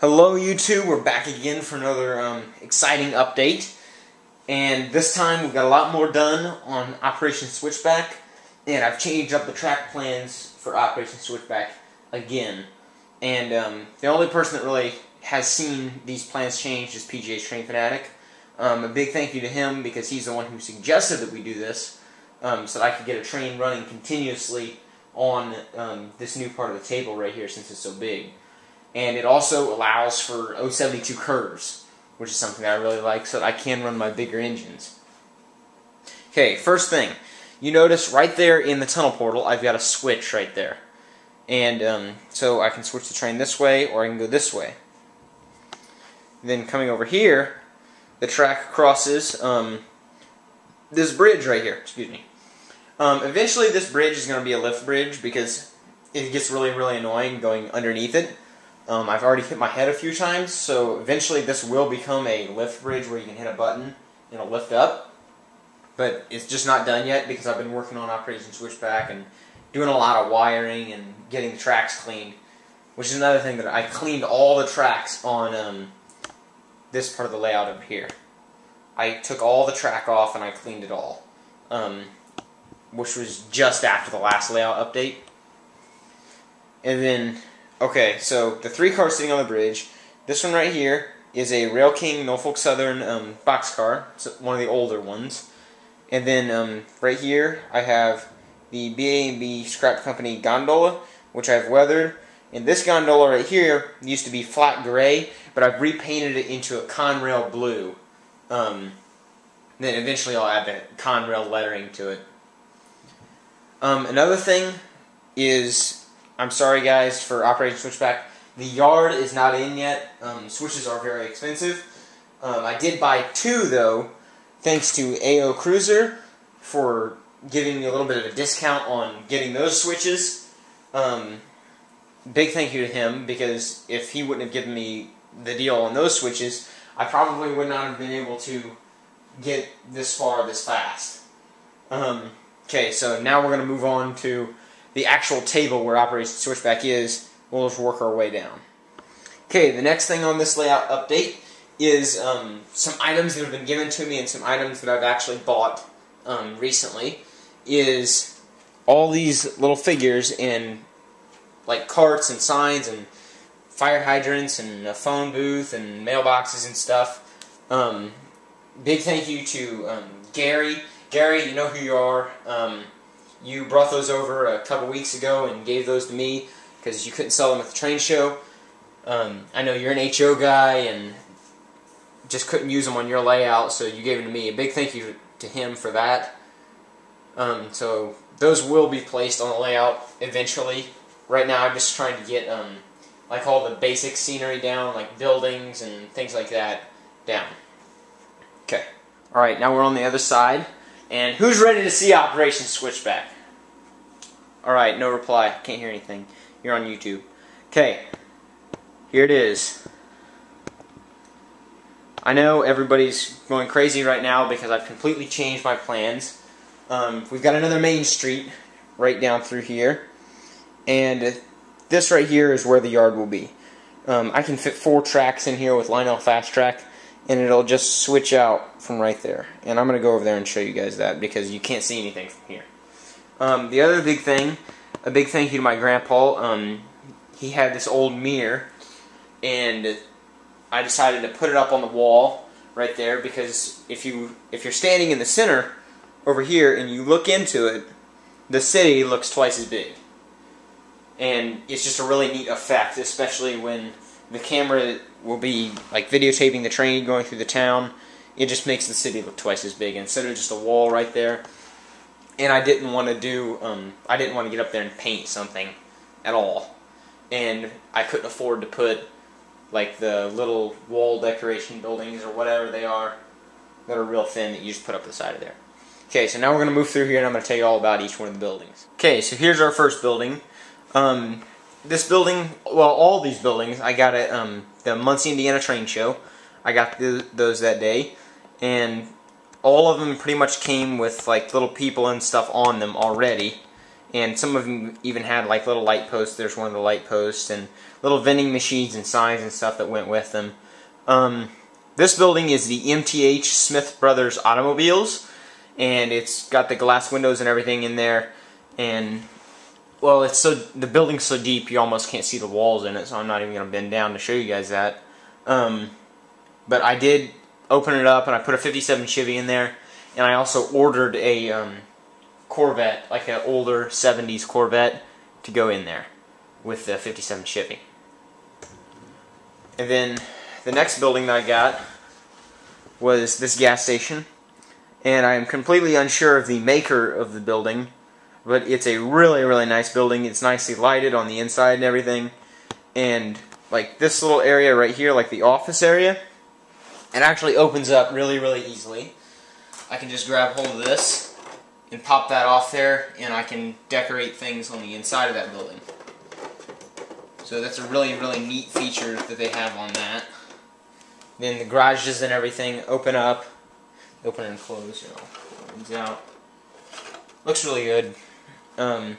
Hello YouTube, we're back again for another exciting update, and this time we've got a lot more done on Operation Switchback, and I've changed up the track plans for Operation Switchback again. And the only person that really has seen these plans changed is PGA's Train Fanatic. A big thank you to him because he's the one who suggested that we do this, so that I could get a train running continuously on this new part of the table right here since it's so big. And it also allows for 072 curves, which is something that I really like, so that I can run my bigger engines. Okay, first thing, you notice right there in the tunnel portal, I've got a switch right there. And so I can switch the train this way, or I can go this way. Then coming over here, the track crosses this bridge right here, excuse me. Eventually this bridge is going to be a lift bridge because it gets really, really annoying going underneath it. I've already hit my head a few times, so eventually this will become a lift bridge where you can hit a button and it'll lift up. But it's just not done yet because I've been working on Operation Switchback and doing a lot of wiring and getting the tracks cleaned. Which is another thing, that I cleaned all the tracks on this part of the layout up here. I took all the track off and I cleaned it all. Which was just after the last layout update. And then, okay, so the three cars sitting on the bridge. This one right here is a Rail King Norfolk Southern boxcar. It's one of the older ones. And then right here I have the BA&B Scrap Company gondola, which I've weathered. And this gondola right here used to be flat gray, but I've repainted it into a Conrail blue. Then eventually I'll add the Conrail lettering to it. Another thing is, I'm sorry guys for Operation Switchback, the yard is not in yet. Switches are very expensive. I did buy two though, thanks to AO Cruiser for giving me a little bit of a discount on getting those switches. Big thank you to him, because if he wouldn't have given me the deal on those switches, I probably would not have been able to get this far this fast. Okay, so now we're going to move on to the actual table where Operation Switchback is. We'll just work our way down. Okay, the next thing on this layout update is some items that have been given to me and some items that I've actually bought recently. Is all these little figures in like carts and signs and fire hydrants and a phone booth and mailboxes and stuff. Big thank you to Gary. Gary, you know who you are. You brought those over a couple weeks ago and gave those to me because you couldn't sell them at the train show. I know you're an HO guy and just couldn't use them on your layout, so you gave them to me. A big thank you to him for that. So those will be placed on the layout eventually. Right now I'm just trying to get like all the basic scenery down, like buildings and things like that down. Okay. Alright, now we're on the other side. And who's ready to see Operation Switchback? Alright, no reply. Can't hear anything. You're on YouTube. Okay. Here it is. I know everybody's going crazy right now because I've completely changed my plans. We've got another main street right down through here. And this right here is where the yard will be. I can fit 4 tracks in here with Lionel Fastrack, and it'll just switch out from right there. And I'm going to go over there and show you guys that because you can't see anything from here. The other big thing, a big thank you to my grandpa. He had this old mirror, and I decided to put it up on the wall right there because if you're standing in the center over here and you look into it, the city looks twice as big. And it's just a really neat effect, especially when the camera will be like videotaping the train going through the town. It just makes the city look twice as big instead of just a wall right there. And I didn't want to do, I didn't want to get up there and paint something at all. And I couldn't afford to put like the little wall decoration buildings or whatever they are that are real thin that you just put up the side of there. Okay, so now we're going to move through here and I'm going to tell you all about each one of the buildings. Okay, so here's our first building. This building, well, all these buildings, I got at the Muncie, Indiana train show. I got those that day, and all of them pretty much came with like little people and stuff on them already. and some of them even had like little light posts. There's one of the light posts, and little vending machines and signs and stuff that went with them. This building is the MTH Smith Brothers Automobiles, and it's got the glass windows and everything in there, and well, the building's so deep you almost can't see the walls in it, so I'm not even going to bend down to show you guys that. But I did open it up, and I put a 57 Chevy in there, and I also ordered a Corvette, like an older 70s Corvette, to go in there with the 57 Chevy. And then the next building that I got was this gas station, and I am completely unsure of the maker of the building, but it's a really, really nice building. It's nicely lighted on the inside and everything, and like this little area right here, like the office area, it actually opens up really, really easily. I can just grab hold of this and pop that off there, and I can decorate things on the inside of that building. So that's a really, really neat feature that they have on that. Then the garages and everything open up, open and close, you know, opens out. Looks really good. Oh,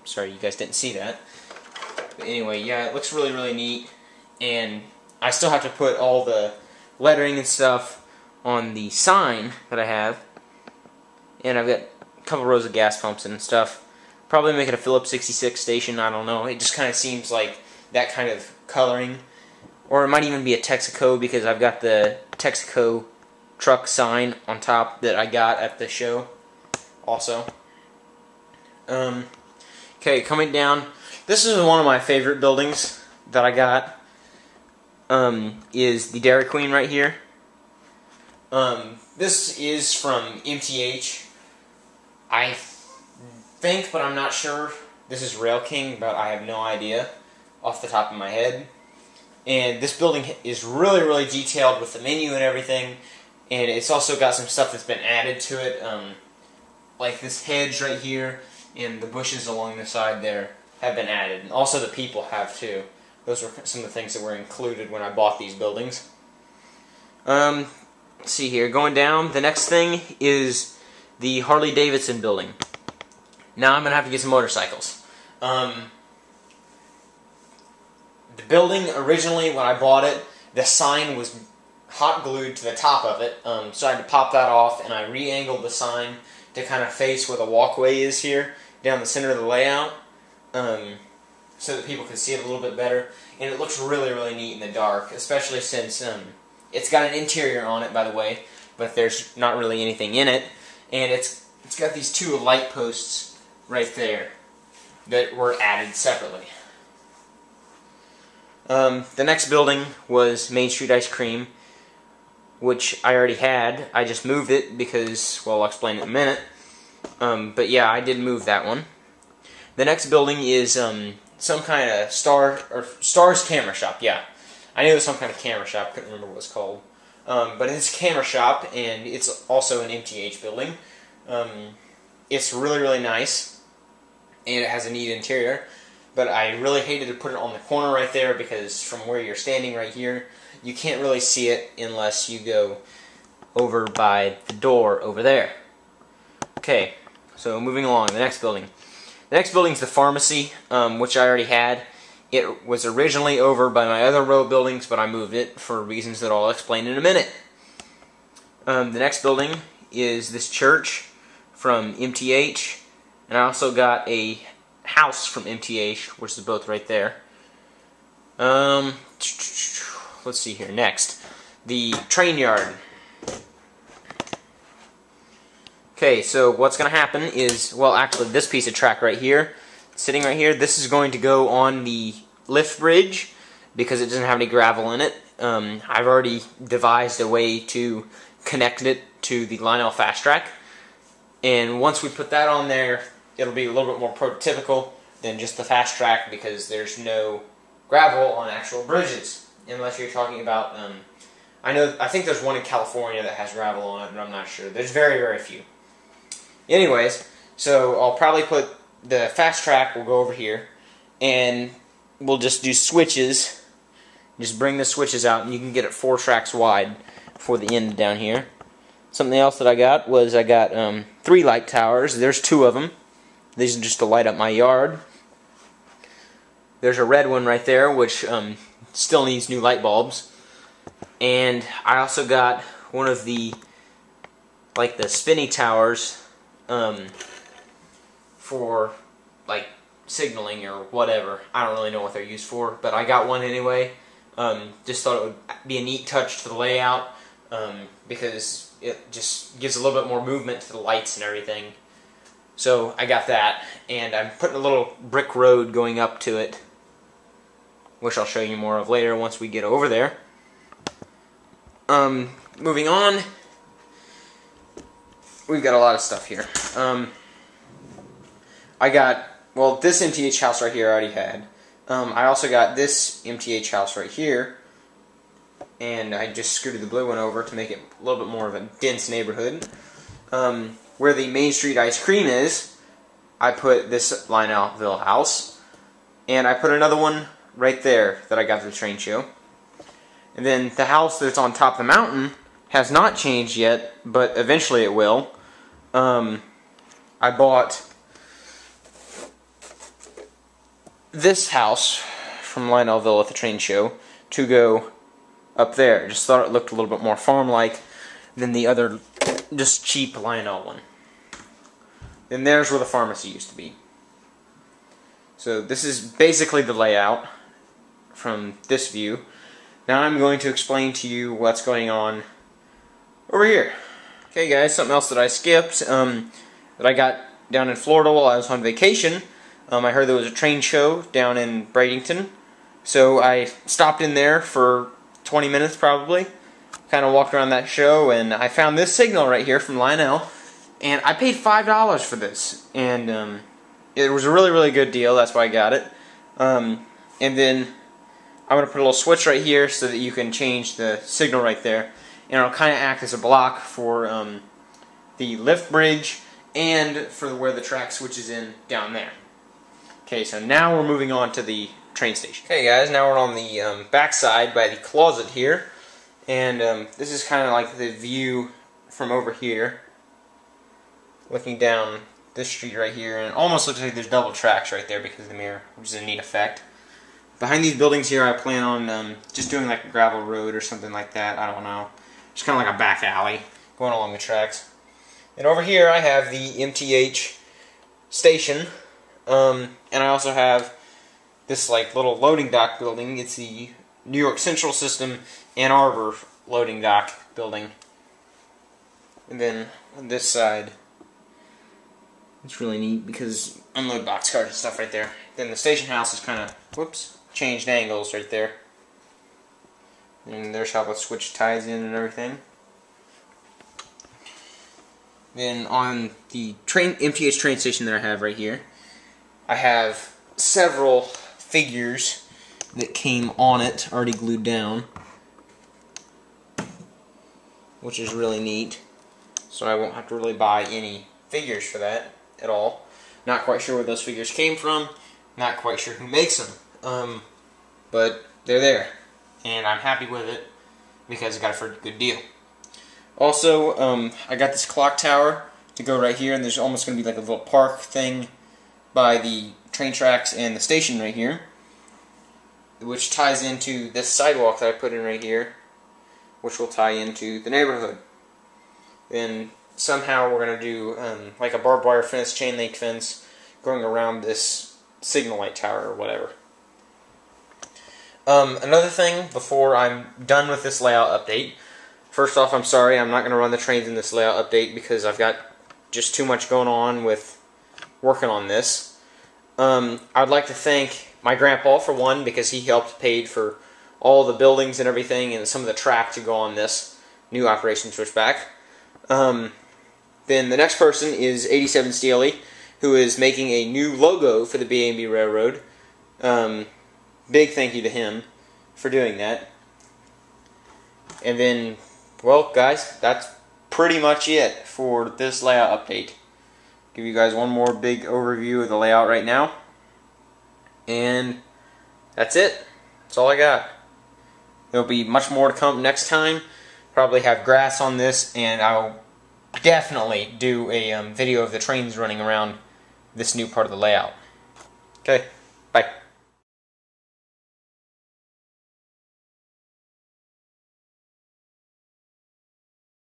sorry, you guys didn't see that. But anyway, yeah, it looks really, really neat. And I still have to put all the lettering and stuff on the sign that I have. And I've got a couple rows of gas pumps and stuff. Probably make it a Phillips 66 station, I don't know. It just kind of seems like that kind of coloring. Or it might even be a Texaco, because I've got the Texaco truck sign on top that I got at the show also. Okay, coming down. This is one of my favorite buildings that I got. Is the Dairy Queen right here. This is from MTH. I think, but I'm not sure. This is Rail King, but I have no idea off the top of my head. And this building is really, really detailed with the menu and everything. And it's also got some stuff that's been added to it, like this hedge right here and the bushes along the side there have been added. And also the people have too. Those were some of the things that were included when I bought these buildings. Let's see here. Going down, the next thing is the Harley-Davidson building. Now I'm going to have to get some motorcycles. The building, originally, when I bought it, the sign was hot glued to the top of it, so I had to pop that off, and I re-angled the sign to kind of face where the walkway is here, down the center of the layout, so that people could see it a little bit better. And it looks really, really neat in the dark, especially since it's got an interior on it, by the way, but there's not really anything in it. And it's got these two light posts right there that were added separately. The next building was Main Street Ice Cream, which I already had. I just moved it because, well, I'll explain in a minute. But yeah, I did move that one. The next building is some kind of Star's Camera Shop. Yeah, I knew it was some kind of camera shop. Couldn't remember what it was called. But it's a camera shop, and it's also an MTH building. It's really, really nice, and it has a neat interior. But I really hated to put it on the corner right there, because from where you're standing right here, you can't really see it unless you go over by the door over there. Okay, so moving along, the next building. The next building is the pharmacy, which I already had. It was originally over by my other row of buildings, but I moved it for reasons that I'll explain in a minute. The next building is this church from MTH, and I also got a house from MTH, which is both right there. Let's see here. Next, the train yard. Okay, so what's going to happen is, well, actually, this piece of track right here, sitting right here, this is going to go on the lift bridge because it doesn't have any gravel in it. I've already devised a way to connect it to the Lionel Fastrack, and once we put that on there, it'll be a little bit more prototypical than just the Fastrack, because there's no gravel on actual bridges, unless you're talking about, I think there's one in California that has gravel on it, but I'm not sure. There's very, very few. Anyways, so I'll probably put the Fastrack, will go over here, and we'll just do switches. Just bring the switches out, and you can get it 4 tracks wide for the end down here. Something else that I got was I got 3 light towers. There's 2 of them. These are just to light up my yard. There's a red one right there, which still needs new light bulbs. And I also got one of the, like, the spinny towers for, like, signaling or whatever. I don't really know what they're used for, but I got one anyway. Just thought it would be a neat touch to the layout, because it just gives a little bit more movement to the lights and everything. So I got that, and I'm putting a little brick road going up to it, which I'll show you more of later once we get over there. Moving on, we've got a lot of stuff here. I got, well, this MTH house right here I already had. I also got this MTH house right here, and I just scooted the blue one over to make it a little bit more of a dense neighborhood. Where the Main Street Ice Cream is, I put this Lionelville house, and I put another one right there that I got to the train show. And then the house that's on top of the mountain has not changed yet, but eventually it will. I bought this house from Lionelville at the train show to go up there. Just thought it looked a little bit more farm-like than the other just cheap Lionel one. Then there's where the pharmacy used to be. So this is basically the layout from this view. Now I'm going to explain to you what's going on over here. Okay guys, something else that I skipped, that I got down in Florida while I was on vacation. I heard there was a train show down in Bradenton, so I stopped in there for 20 minutes probably, kind of walked around that show, and I found this signal right here from Lionel, and I paid $5 for this, and it was a really, really good deal. That's why I got it. And then I'm going to put a little switch right here so that you can change the signal right there, and it'll kind of act as a block for the lift bridge and for where the track switches in down there. Okay, so now we're moving on to the train station. Okay guys, now we're on the back side by the closet here, and this is kind of like the view from over here, looking down this street right here, and it almost looks like there's double tracks right there because of the mirror, which is a neat effect. Behind these buildings here, I plan on just doing like a gravel road or something like that. I don't know. Just kind of like a back alley going along the tracks. And over here, I have the MTH station, and I also have this like little loading dock building. It's the New York Central System Ann Arbor loading dock building. And then on this side, it's really neat because unload boxcars and stuff right there. Then the station house is kind of, whoops, changed angles right there. And there's how the switch ties in and everything. Then on the MTH train station that I have right here, I have several figures that came on it, already glued down, which is really neat. So I won't have to really buy any figures for that at all. Not quite sure where those figures came from. Not quite sure who makes them. But they're there, and I'm happy with it because I got it for a good deal. Also, I got this clock tower to go right here, and there's almost going to be like a little park thing by the train tracks and the station right here, which ties into this sidewalk that I put in right here, which will tie into the neighborhood. Then somehow we're going to do like a barbed wire fence, chain link fence, going around this signal light tower or whatever. Another thing before I'm done with this layout update. First off, I'm sorry, I'm not going to run the trains in this layout update because I've got just too much going on with working on this. I'd like to thank my grandpa for one, because he helped paid for all the buildings and everything and some of the track to go on this new Operation Switchback. Then the next person is 87 Steely, who is making a new logo for the BA&B Railroad. Big thank you to him for doing that. And then, well, guys, that's pretty much it for this layout update. Give you guys one more big overview of the layout right now. And that's it. That's all I got. There'll be much more to come next time. Probably have grass on this, and I'll definitely do a video of the trains running around this new part of the layout. Okay.